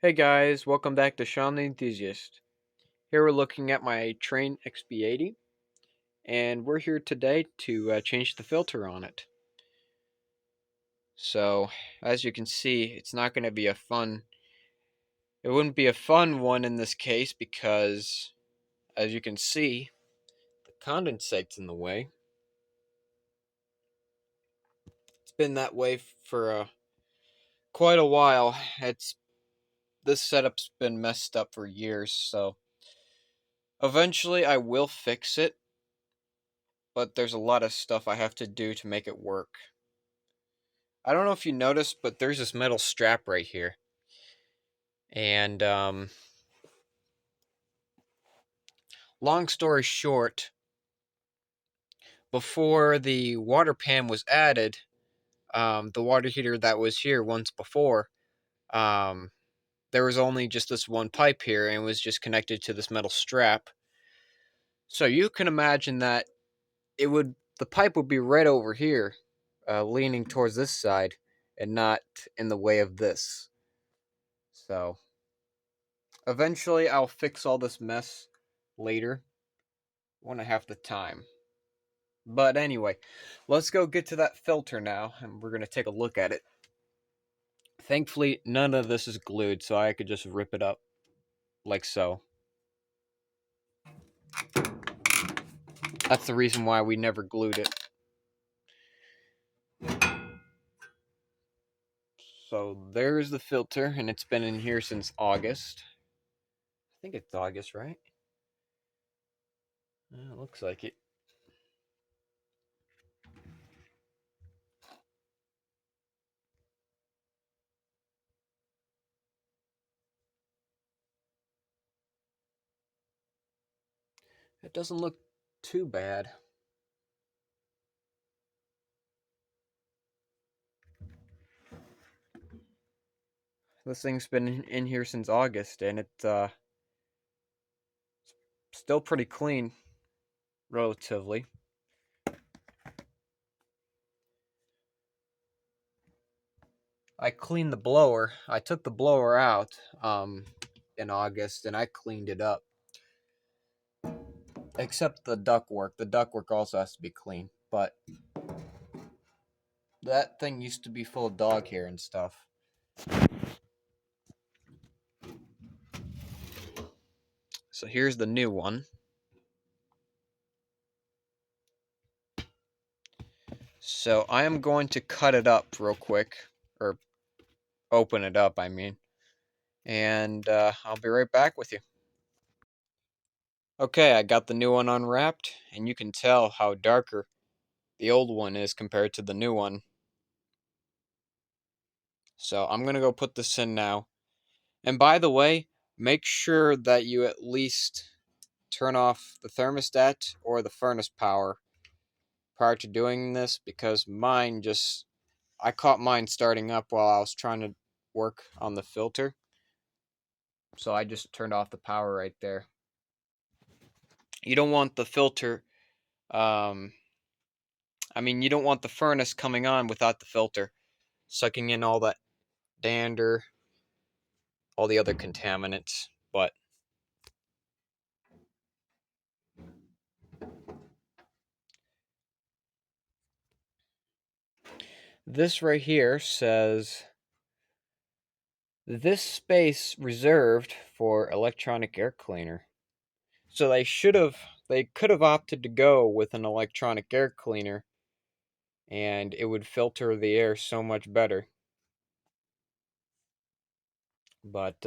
Hey guys, welcome back to Sean the Enthusiast. Here we're looking at my Train XB80, and we're here today to change the filter on it. So, as you can see, it's not going to be it wouldn't be a fun one in this case because, as you can see, the condensate's in the way. It's been that way for quite a while. This setup's been messed up for years, so eventually I will fix it, but there's a lot of stuff I have to do to make it work. I don't know if you noticed, but there's this metal strap right here. And long story short, before the water pan was added, the water heater that was here once before, um, there was only just this one pipe here, and it was just connected to this metal strap. So you can imagine that the pipe would be right over here, leaning towards this side, and not in the way of this. So eventually, I'll fix all this mess later when I have the time. But anyway, let's go get to that filter now, and we're going to take a look at it. Thankfully, none of this is glued, so I could just rip it up like so. That's the reason why we never glued it. So there's the filter, and it's been in here since August. I think it's August, right? Yeah, it looks like it. It doesn't look too bad. This thing's been in here since August, and it's still pretty clean, relatively. I cleaned the blower. I took the blower out in August, and I cleaned it up. Except the ductwork. The ductwork also has to be clean. But that thing used to be full of dog hair and stuff. So here's the new one. So I am going to cut it up real quick. Or open it up, I mean. And I'll be right back with you. Okay, I got the new one unwrapped. And you can tell how darker the old one is compared to the new one. So I'm going to go put this in now. And by the way, make sure that you at least turn off the thermostat or the furnace power prior to doing this, because I caught mine starting up while I was trying to work on the filter. So I just turned off the power right there. You don't want the filter, you don't want the furnace coming on without the filter, sucking in all that dander, all the other contaminants. But this right here says, this space reserved for electronic air cleaner. So they could have opted to go with an electronic air cleaner, and it would filter the air so much better. But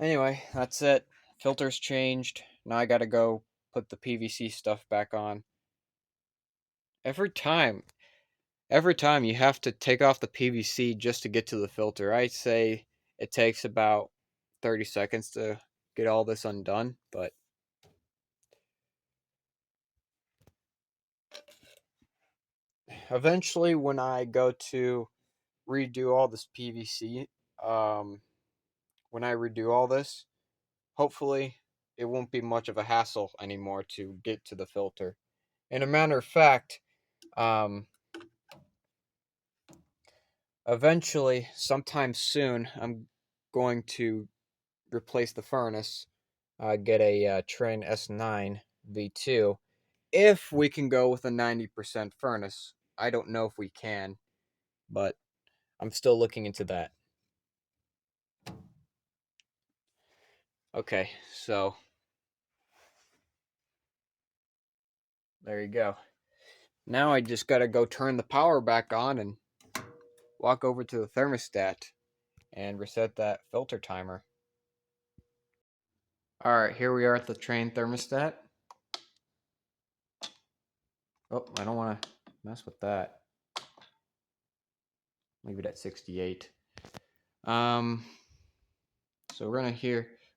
anyway, that's it. Filter's changed. Now I gotta go put the PVC stuff back on. Every time, every time you have to take off the PVC just to get to the filter. I'd say it takes about 30 seconds to get all this undone, but eventually when I go to redo all this PVC, when I redo all this, hopefully it won't be much of a hassle anymore to get to the filter. And a matter of fact, um, Eventually, sometime soon, I'm going to replace the furnace, get a Trane S9 V2, if we can go with a 90% furnace. I don't know if we can, but I'm still looking into that. Okay, so there you go. Now I just gotta go turn the power back on and walk over to the thermostat and reset that filter timer. Alright, here we are at the Trane thermostat. Oh, I don't want to mess with that. Leave it at 68. So we're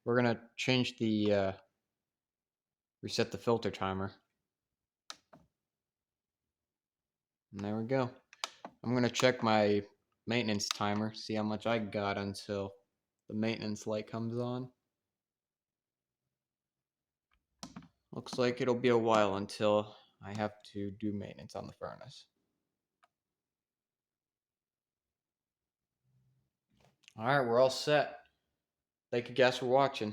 gonna change the reset the filter timer. And there we go. I'm gonna check my maintenance timer, see how much I got until the maintenance light comes on. Looks like it'll be a while until I have to do maintenance on the furnace. Alright, we're all set. Thank you guys for watching.